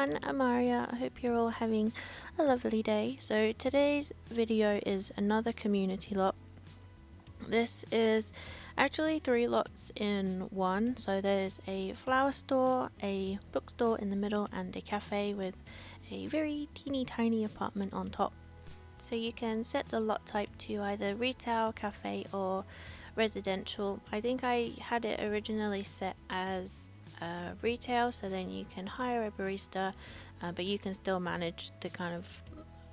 everyone, I'm Aria. I hope you're all having a lovely day. So today's video is another community lot. This is actually 3 lots in one. So there's a flower store, a bookstore in the middle, and a cafe with a very teeny tiny apartment on top. So you can set the lot type to either retail, cafe, or residential. I think I had it originally set as retail, so then you can hire a barista, but you can still manage the kind of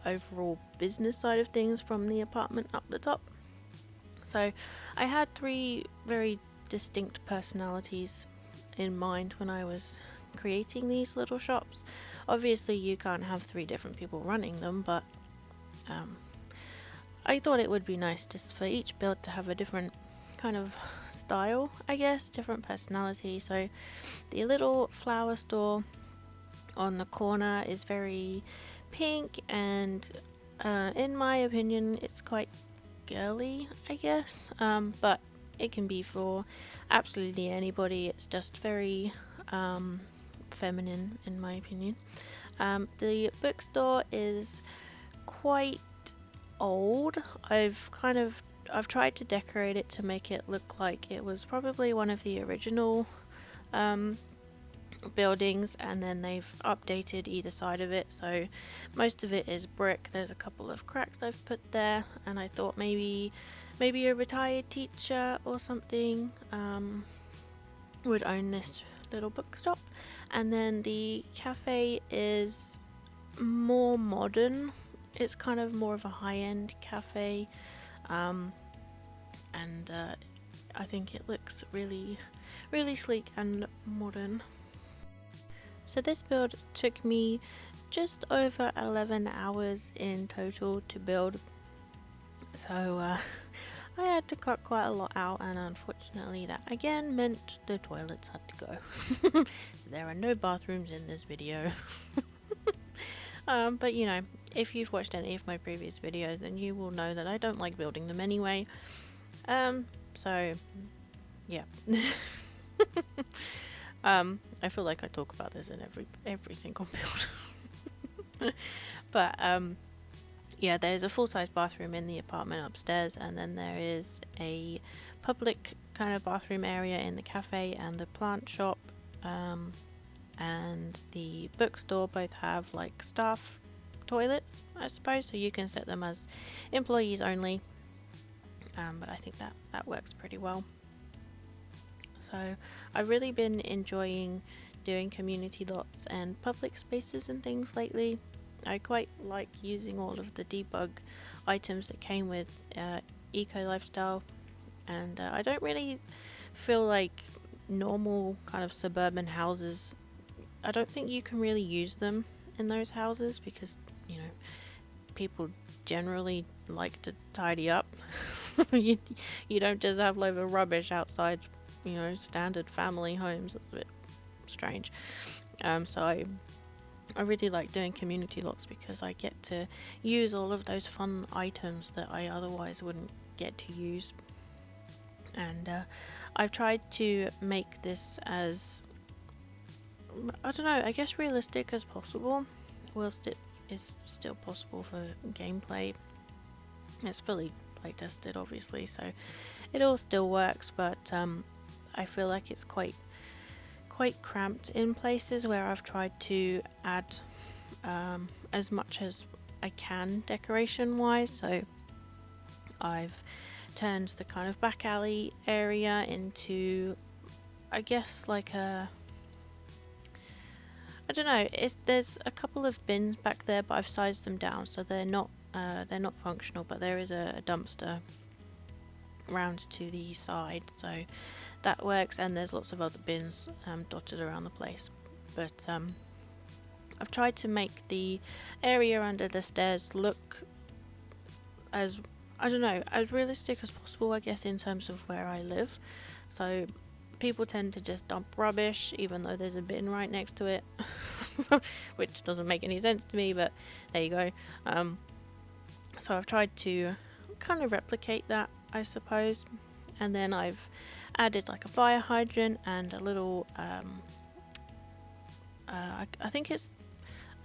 overall business side of things from the apartment up the top. So I had 3 very distinct personalities in mind when I was creating these little shops. Obviously you can't have 3 different people running them, but I thought it would be nice just for each build to have a different kind of style, I guess, different personality. So the little flower store on the corner is very pink and in my opinion it's quite girly, I guess, but it can be for absolutely anybody. It's just very feminine in my opinion. The bookstore is quite old. I've tried to decorate it to make it look like it was probably one of the original buildings, and then they've updated either side of it, so most of it is brick. There's a couple of cracks I've put there, and I thought maybe a retired teacher or something would own this little bookstop. And then the cafe is more modern. It's kind of more of a high-end cafe, and I think it looks really sleek and modern. So this build took me just over 11 hours in total to build, so I had to cut quite a lot out, and unfortunately that again meant the toilets had to go. So there are no bathrooms in this video. But you know, if you've watched any of my previous videos, then you will know that I don't like building them anyway. So yeah. I feel like I talk about this in every single build. But yeah, there's a full-size bathroom in the apartment upstairs, and then there is a public kind of bathroom area in the cafe and the plant shop. And the bookstore both have like staff toilets, I suppose, so you can set them as employees only, but I think that works pretty well. So I've really been enjoying doing community lots and public spaces and things lately. I quite like using all of the debug items that came with Eco Lifestyle, and I don't really feel like normal kind of suburban houses, I don't think you can really use them in those houses, because you know, people generally like to tidy up. you don't just have loads of rubbish outside, you know, standard family homes. That's a bit strange. So I really like doing community lots because I get to use all of those fun items that I otherwise wouldn't get to use. And I've tried to make this as, I don't know, I guess realistic as possible, whilst it is still possible for gameplay. It's fully play tested obviously, so it all still works, but I feel like it's quite cramped in places where I've tried to add as much as I can decoration wise. So I've turned the kind of back alley area into, I guess, like a, I don't know, there's a couple of bins back there, but I've sized them down so they're not functional, but there is a dumpster round to the side, so that works, and there's lots of other bins dotted around the place. But I've tried to make the area under the stairs look as, I don't know, as realistic as possible, I guess, in terms of where I live. So people tend to just dump rubbish even though there's a bin right next to it, which doesn't make any sense to me, but there you go. So I've tried to kind of replicate that, I suppose, and then I've added like a fire hydrant and a little I think it's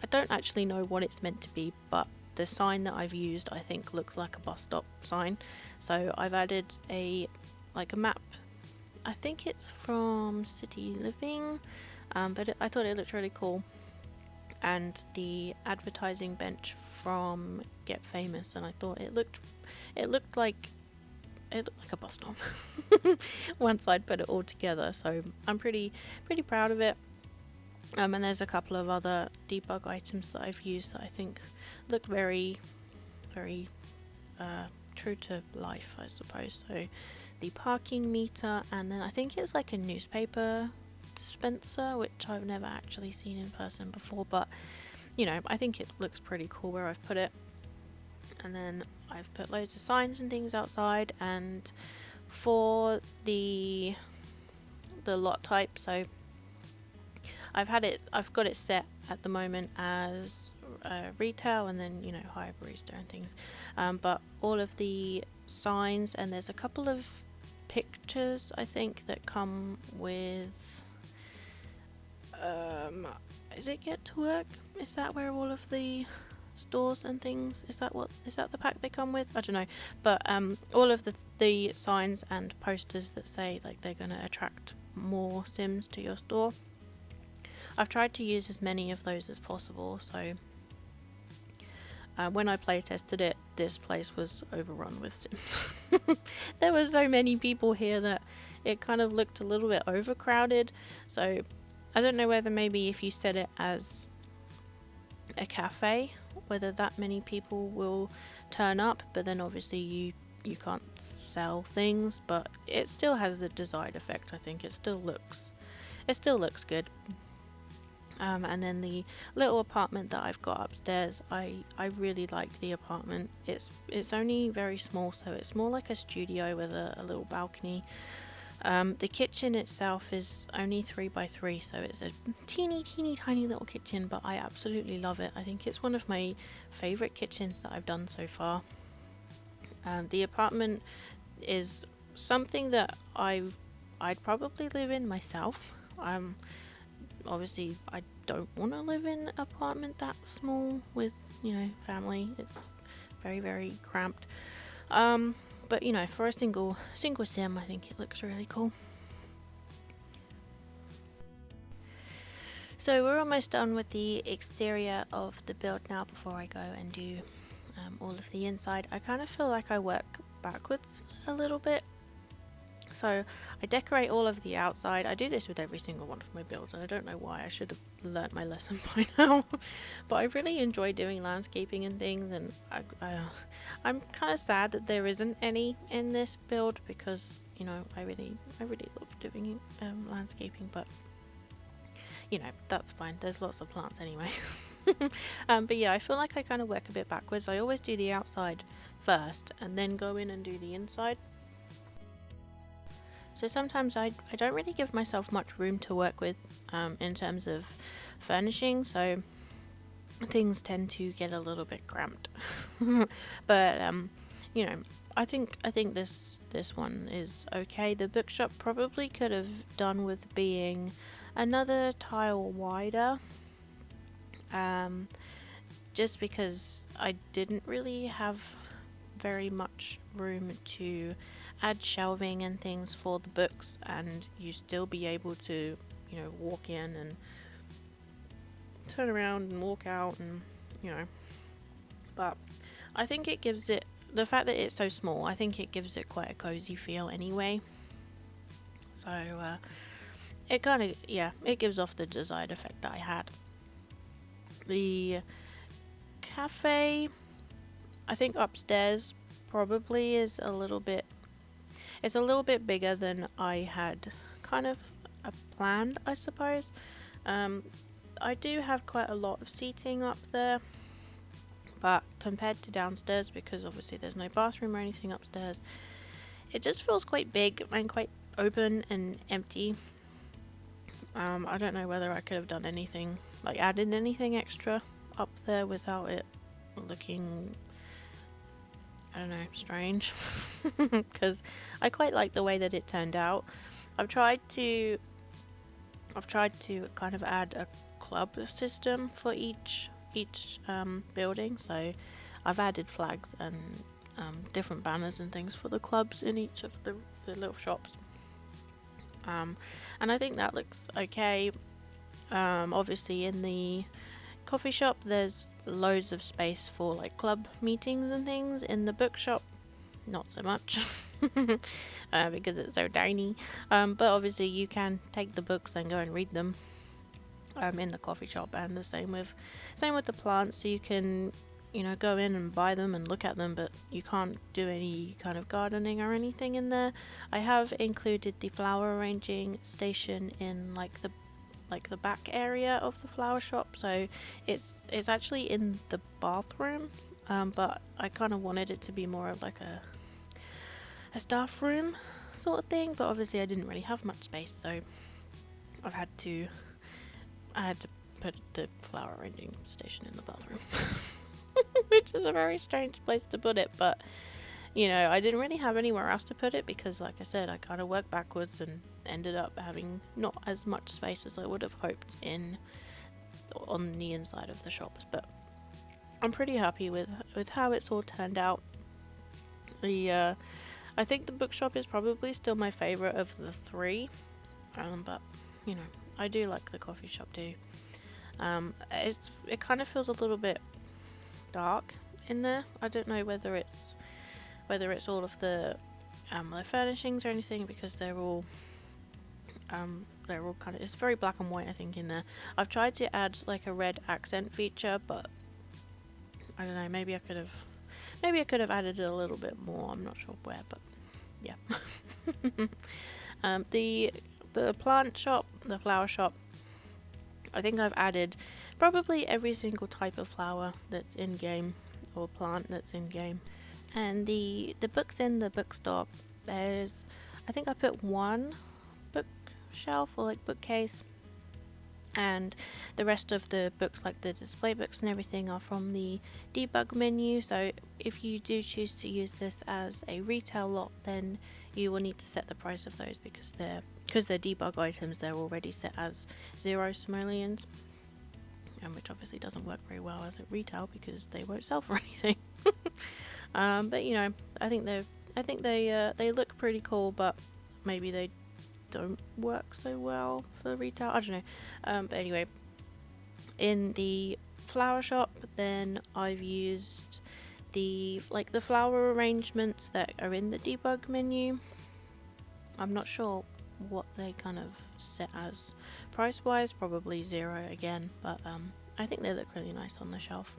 I don't actually know what it's meant to be, but the sign that I've used I think looks like a bus stop sign. So I've added a map. I think it's from City Living, but I thought it looked really cool. And the advertising bench from Get Famous, and I thought it looked like a bus stop once I'd put it all together. So I'm pretty proud of it. And there's a couple of other debug items that I've used that I think look very true to life, I suppose. So the parking meter, and then I think it's like a newspaper dispenser, which I've never actually seen in person before, but you know, I think it looks pretty cool where I've put it. And then I've put loads of signs and things outside. And for the lot type, so I've got it set at the moment as retail, and then, you know, hire barista and things. But all of the signs, and there's a couple of pictures I think that come with is it Get to Work? Is that where all of the stores and things, is that the pack they come with? I don't know, but all of the signs and posters that say like they're gonna attract more Sims to your store, I've tried to use as many of those as possible. So when I play tested it, this place was overrun with Sims. There were so many people here that it kind of looked a little bit overcrowded. So I don't know whether maybe if you set it as a cafe, whether that many people will turn up, but then obviously you can't sell things, but it still has the desired effect. I think it still looks good. And then the little apartment that I've got upstairs, I really like the apartment. It's only very small, so it's more like a studio with a little balcony. The kitchen itself is only 3x3, so it's a teeny tiny little kitchen, but I absolutely love it. I think it's one of my favorite kitchens that I've done so far. The apartment is something that I'd probably live in myself. Obviously I don't want to live in an apartment that small with, you know, family. It's very cramped. But you know, for a single sim, I think it looks really cool. So we're almost done with the exterior of the build now before I go and do all of the inside. I kind of feel like I work backwards a little bit. So I decorate all of the outside. I do this with every single one of my builds, and I don't know why. I should have learnt my lesson by now. But I really enjoy doing landscaping and things, and I'm kind of sad that there isn't any in this build, because, you know, I really love doing landscaping, but you know, that's fine. There's lots of plants anyway. But yeah, I feel like I kind of work a bit backwards. I always do the outside first and then go in and do the inside. So sometimes I don't really give myself much room to work with in terms of furnishing, so things tend to get a little bit cramped. But you know, I think this one is okay. The bookshop probably could have done with being another tile wider, just because I didn't really have very much room to add shelving and things for the books, and you still be able to, you know, walk in and turn around and walk out, and you know. But I think it gives it, the fact that it's so small, I think it gives it quite a cozy feel anyway. So it kind of, yeah, it gives off the desired effect that I had. The cafe, I think upstairs probably is a little bit, it's a little bit bigger than I had kind of planned, I suppose. I do have quite a lot of seating up there, but compared to downstairs, because obviously there's no bathroom or anything upstairs, it just feels quite big and quite open and empty. I don't know whether I could have done anything, like added anything extra up there without it looking, I don't know, strange. Because I quite like the way that it turned out. I've tried to kind of add a club system for each each building. So I've added flags and different banners and things for the clubs in each of the little shops. And I think that looks okay. Obviously in the coffee shop there's loads of space for like club meetings and things. In the bookshop, not so much. Because it's so tiny. But obviously you can take the books and go and read them in the coffee shop, and the same with the plants. So you can, you know, go in and buy them and look at them, but you can't do any kind of gardening or anything in there. I have included the flower arranging station in like the back area of the flower shop, so it's actually in the bathroom, but I kind of wanted it to be more of like a staff room sort of thing, but obviously I didn't really have much space, so I had to put the flower arranging station in the bathroom. Which is a very strange place to put it, but you know, I didn't really have anywhere else to put it because, like I said, I kind of worked backwards and ended up having not as much space as I would have hoped on the inside of the shops. But I'm pretty happy with how it's all turned out. I think the bookshop is probably still my favorite of the three, but you know, I do like the coffee shop too. It kind of feels a little bit dark in there. I don't know whether it's all of the furnishings or anything, because they're all kind of, it's very black and white I think in there. I've tried to add like a red accent feature, but I don't know, maybe I could have added it a little bit more. I'm not sure where, but yeah. The plant shop, the flower shop, I think I've added probably every single type of flower that's in game, or plant that's in game. And the books in the bookstore, I think I put one bookshelf or like bookcase, and the rest of the books, like the display books and everything, are from the debug menu. So if you do choose to use this as a retail lot, then you will need to set the price of those, because they're debug items, they're already set as 0 simoleons, which obviously doesn't work very well as a retail because they won't sell for anything. But you know, I think they look pretty cool, but maybe they don't work so well for retail. I don't know. But anyway, in the flower shop, then I've used the flower arrangements that are in the debug menu. I'm not sure what they kind of set as price wise, probably 0 again, but I think they look really nice on the shelf.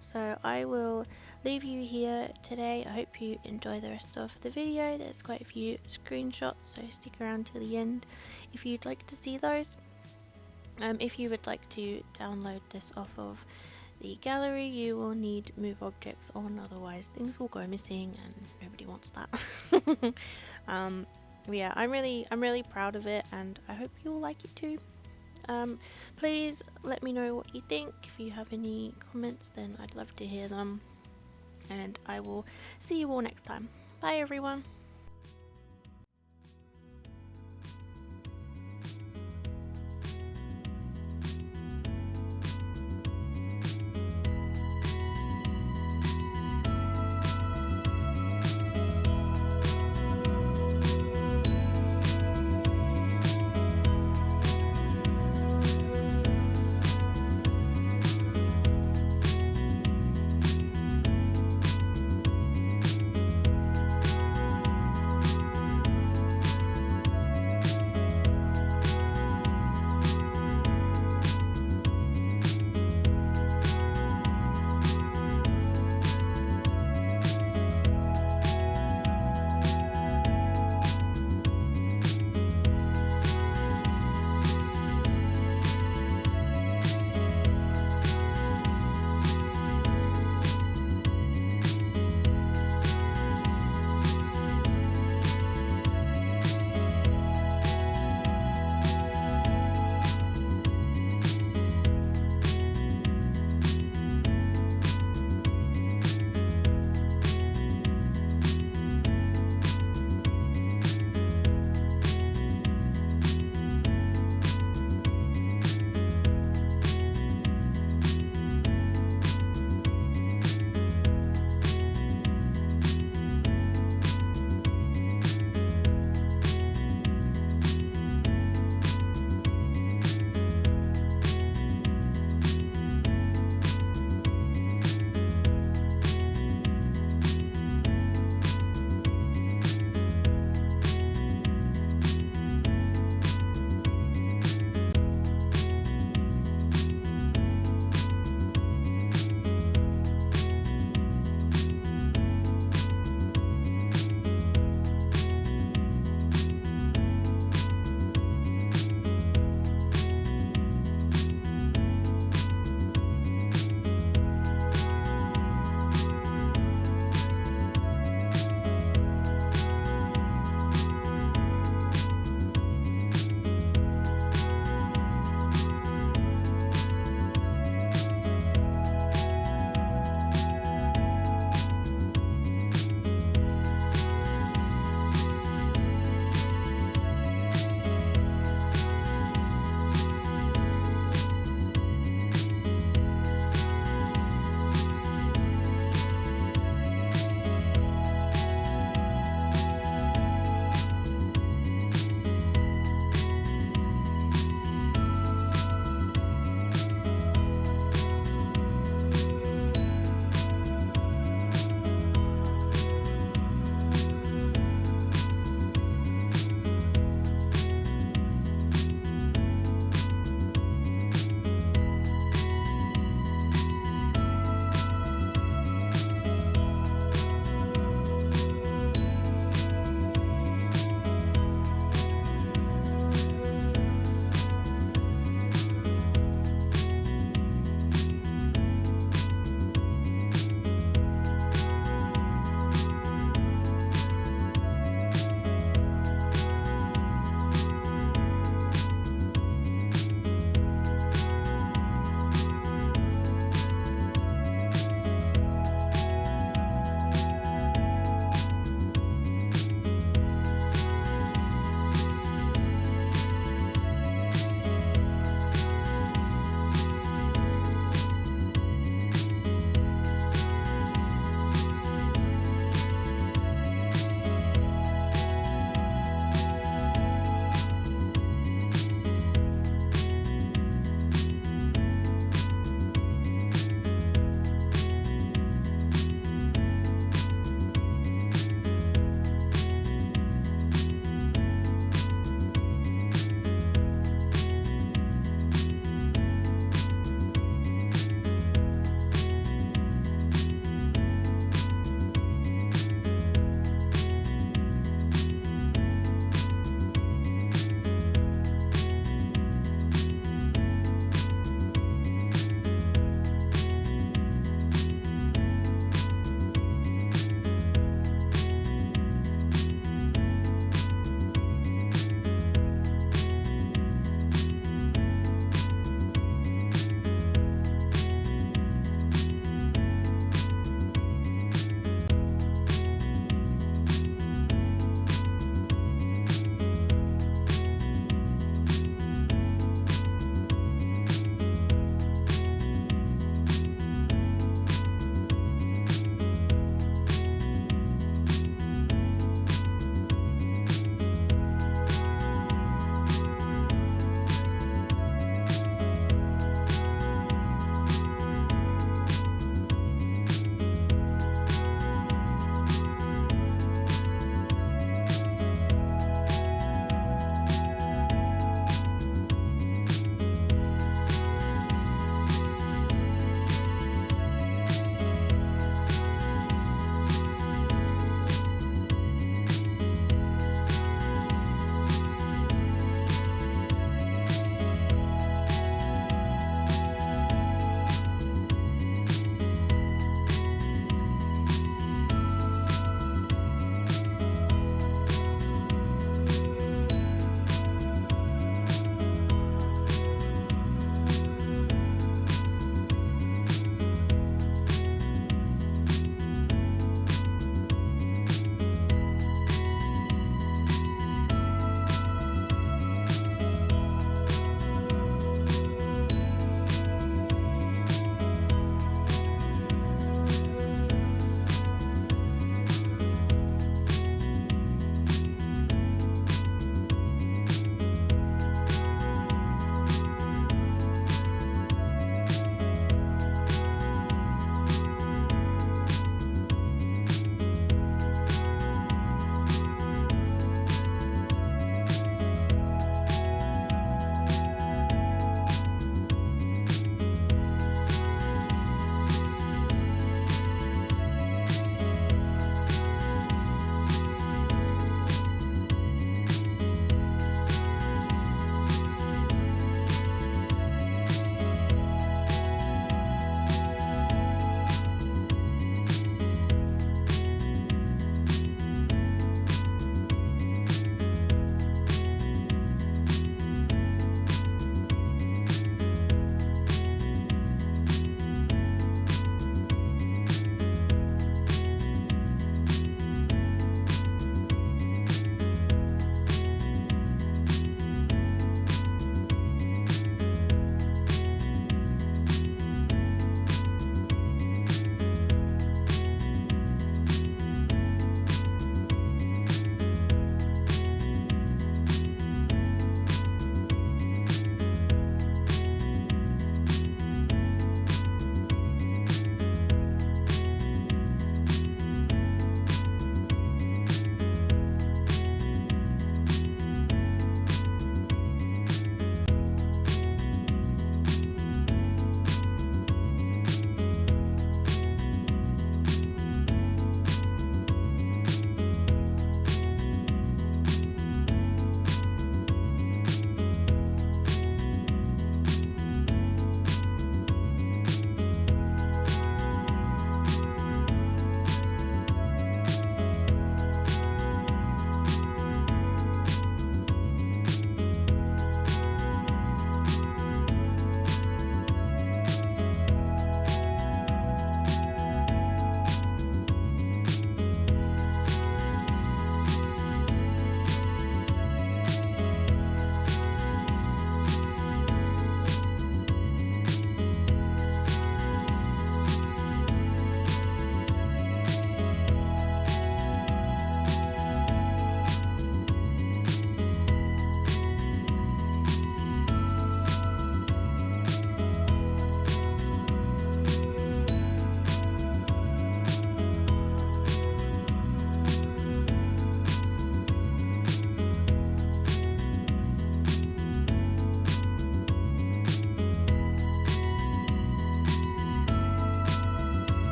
So I will leave you here today. I hope you enjoy the rest of the video. There's quite a few screenshots, so stick around to the end if you'd like to see those. If you would like to download this off of the gallery, you will need MoveObjects on, otherwise things will go missing and nobody wants that. Yeah, I'm really proud of it, and I hope you will like it too. Please let me know what you think. If you have any comments, then I'd love to hear them, and I will see you all next time. Bye everyone.